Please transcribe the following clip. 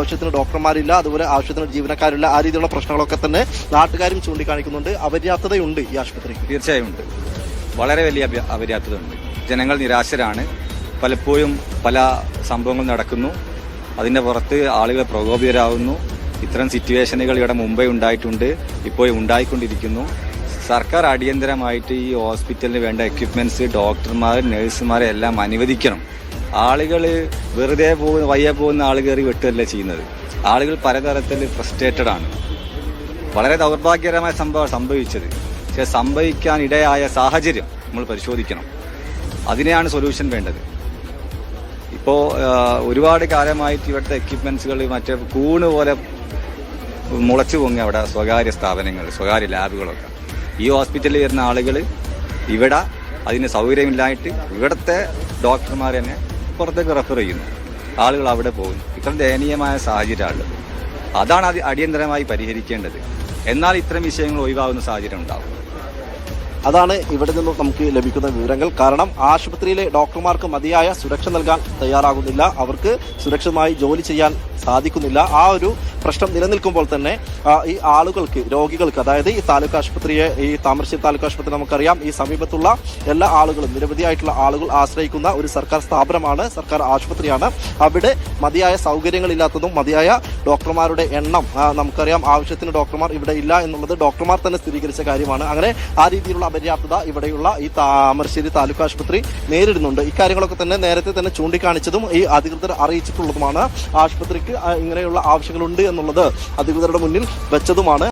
ആവശ്യത്തിന് ഡോക്ടർമാരില്ല, അതുപോലെ ആവശ്യത്തിന് ജീവനക്കാരില്ല. ആ രീതിയിലുള്ള പ്രശ്നങ്ങളൊക്കെ തന്നെ നാട്ടുകാരും ചൂണ്ടിക്കാണിക്കുന്നുണ്ട്. അപര്യാപ്തതയുണ്ട് ഈ ആശുപത്രിക്ക്. തീർച്ചയായും ഉണ്ട്, വളരെ വലിയ അപര്യാപ്തത ഉണ്ട്. ജനങ്ങൾ നിരാശരാണ്. പലപ്പോഴും പല സംഭവങ്ങൾ നടക്കുന്നു, അതിന്റെ പുറത്ത് ആളുകൾ പ്രകോപിതരാകുന്നു. ഇത്തരം സിറ്റുവേഷനുകൾ ഇവിടെ മുമ്പേ ഉണ്ടായിട്ടുണ്ട്, ഇപ്പോഴും ഉണ്ടായിക്കൊണ്ടിരിക്കുന്നു. സർക്കാർ അടിയന്തരമായിട്ട് ഈ ഹോസ്പിറ്റലിന് വേണ്ട എക്യുപ്മെന്റ്സ്, ഡോക്ടർമാർ, നഴ്സുമാരെ എല്ലാം അനുവദിക്കണം. ആളുകൾ വെറുതെ വയ്യ പോകുന്ന ആൾ കയറി വെട്ടുകയല്ല ചെയ്യുന്നത്. ആളുകൾ പലതരത്തിൽ ഫ്രസ്ട്രേറ്റഡ് ആണ്. വളരെ ദൗർഭാഗ്യകരമായ സംഭവിച്ചത്. പക്ഷെ സംഭവിക്കാൻ ഇടയായ സാഹചര്യം നമ്മൾ പരിശോധിക്കണം. അതിനെയാണ് സൊല്യൂഷൻ വേണ്ടത്. ഇപ്പോൾ ഒരുപാട് കാലമായിട്ട് ഇവിടുത്തെ എക്യുപ്മെന്റ്സുകൾ മറ്റേ കൂണ് പോലെ മുളച്ചു പൊങ്ങി അവിടെ സ്വകാര്യ സ്ഥാപനങ്ങൾ, സ്വകാര്യ ലാബുകളൊക്കെ. ഈ ഹോസ്പിറ്റലിൽ വരുന്ന ആളുകൾ ഇവിടെ അതിന് സൗകര്യമില്ലായിട്ട് ഇവിടുത്തെ ഡോക്ടർമാർ തന്നെ പുറത്തേക്ക് റെഫർ ചെയ്യുന്നു. ആളുകൾ അവിടെ പോകുന്നു. ഇത്ര ദയനീയമായ സാഹചര്യമാണുള്ളത്. അതാണ് അടിയന്തരമായി പരിഹരിക്കേണ്ടത്. എന്നാൽ ഇത്തരം വിഷയങ്ങൾ ഒഴിവാകുന്ന സാഹചര്യം ഉണ്ടാവും. അതാണ് ഇവിടെ നിന്നും നമുക്ക് ലഭിക്കുന്ന വിവരങ്ങൾ. കാരണം ആശുപത്രിയിലെ ഡോക്ടർമാർക്ക് മതിയായ സുരക്ഷ നൽകാൻ തയ്യാറാകുന്നില്ല, അവർക്ക് സുരക്ഷിതമായി ജോലി ചെയ്യാൻ സാധിക്കുന്നില്ല. ആ ഒരു പ്രശ്നം നിലനിൽക്കുമ്പോൾ തന്നെ ഈ ആളുകൾക്ക്, രോഗികൾക്ക്, അതായത് ഈ താലൂക്ക് ആശുപത്രിയെ, ഈ താമരശ്ശേരി താലൂക്ക് ആശുപത്രി നമുക്കറിയാം, ഈ സമീപത്തുള്ള എല്ലാ ആളുകളും, നിരവധിയായിട്ടുള്ള ആളുകൾ ആശ്രയിക്കുന്ന ഒരു സർക്കാർ സ്ഥാപനമാണ്, സർക്കാർ ആശുപത്രിയാണ്. അവിടെ മതിയായ സൗകര്യങ്ങളില്ലാത്തതും മതിയായ ഡോക്ടർമാരുടെ എണ്ണം നമുക്കറിയാം, ആവശ്യത്തിന് ഡോക്ടർമാർ ഇവിടെ ഇല്ല എന്നുള്ളത് ഡോക്ടർമാർ തന്നെ സ്ഥിരീകരിച്ച കാര്യമാണ്. അങ്ങനെ ആ രീതിയിലുള്ള അപര്യാപ്തത ഇവിടെയുള്ള ഈ താമരശ്ശേരി താലൂക്ക് ആശുപത്രി നേരിടുന്നുണ്ട്. ഇക്കാര്യങ്ങളൊക്കെ തന്നെ നേരത്തെ തന്നെ ചൂണ്ടിക്കാണിച്ചതും ഈ അധികൃതർ അറിയിച്ചിട്ടുള്ളതുമാണ്. ആശുപത്രിക്ക് ഇങ്ങനെയുള്ള ആവശ്യങ്ങളുണ്ട് എന്നുള്ളത് അധികൃതരുടെ മുന്നിൽ വെച്ചതുമാണ്.